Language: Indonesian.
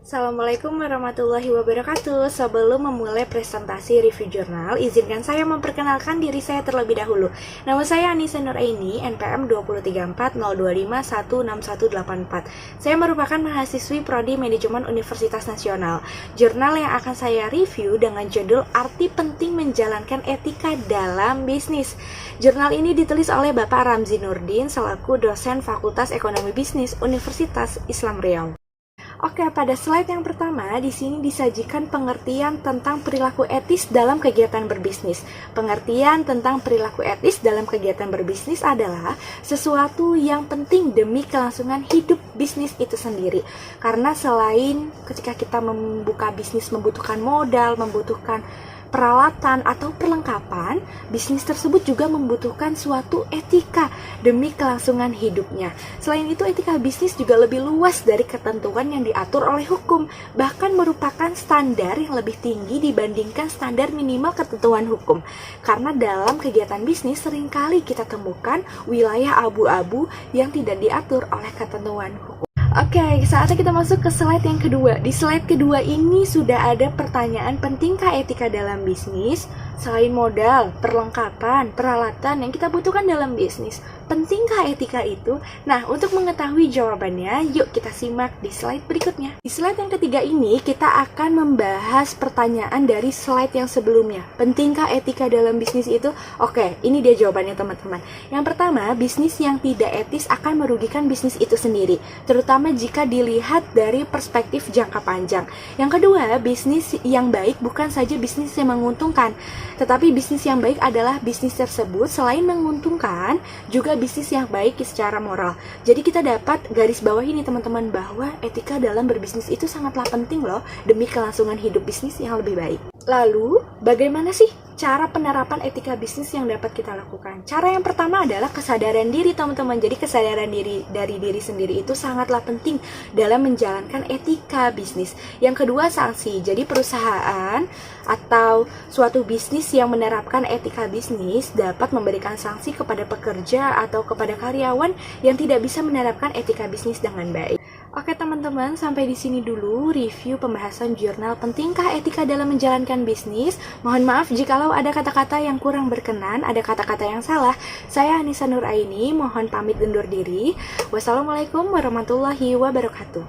Assalamualaikum warahmatullahi wabarakatuh. Sebelum memulai presentasi review jurnal, izinkan saya memperkenalkan diri saya terlebih dahulu. Nama saya Anissa Nuraini, NPM 23402516184. Saya merupakan mahasiswi Prodi Manajemen Universitas Nasional. Jurnal yang akan saya review dengan judul Arti Penting Menjalankan Etika Dalam Bisnis. Jurnal ini ditulis oleh Bapak Ramzi Nurdin selaku dosen Fakultas Ekonomi Bisnis Universitas Islam Riau. Oke, pada slide yang pertama, di sini disajikan pengertian tentang perilaku etis dalam kegiatan berbisnis. Pengertian tentang perilaku etis dalam kegiatan berbisnis adalah sesuatu yang penting demi kelangsungan hidup bisnis itu sendiri. Karena selain ketika kita membuka bisnis membutuhkan modal, membutuhkan peralatan atau perlengkapan, bisnis tersebut juga membutuhkan suatu etika demi kelangsungan hidupnya. Selain itu, etika bisnis juga lebih luas dari ketentuan yang diatur oleh hukum, bahkan merupakan standar yang lebih tinggi dibandingkan standar minimal ketentuan hukum. Karena dalam kegiatan bisnis seringkali kita temukan wilayah abu-abu yang tidak diatur oleh ketentuan hukum. Oke, saatnya kita masuk ke slide yang kedua. Di slide kedua ini sudah ada pertanyaan, pentingkah etika dalam bisnis? Selain modal, perlengkapan, peralatan yang kita butuhkan dalam bisnis, pentingkah etika itu? Nah, untuk mengetahui jawabannya, yuk kita simak di slide berikutnya. Di slide yang ketiga ini, kita akan membahas pertanyaan dari slide yang sebelumnya. Pentingkah etika dalam bisnis itu? Oke, ini dia jawabannya teman-teman. Yang pertama, bisnis yang tidak etis akan merugikan bisnis itu sendiri, terutama jika dilihat dari perspektif jangka panjang. Yang kedua, bisnis yang baik bukan saja bisnis yang menguntungkan, tetapi bisnis yang baik adalah bisnis tersebut selain menguntungkan, juga bisnis yang baik secara moral. Jadi kita dapat garis bawah ini teman-teman, bahwa etika dalam berbisnis itu sangatlah penting loh, demi kelangsungan hidup bisnis yang lebih baik. Lalu, bagaimana sih cara penerapan etika bisnis yang dapat kita lakukan? Cara yang pertama adalah kesadaran diri teman-teman. Jadi kesadaran diri dari diri sendiri itu sangatlah penting dalam menjalankan etika bisnis. Yang kedua, sanksi. Jadi perusahaan atau suatu bisnis yang menerapkan etika bisnis dapat memberikan sanksi kepada pekerja atau kepada karyawan yang tidak bisa menerapkan etika bisnis dengan baik. Oke teman-teman, sampai di sini dulu review pembahasan jurnal pentingkah etika dalam menjalankan bisnis. Mohon maaf jikalau ada kata-kata yang kurang berkenan, ada kata-kata yang salah. Saya Anissa Nuraini, mohon pamit undur diri. Wassalamualaikum warahmatullahi wabarakatuh.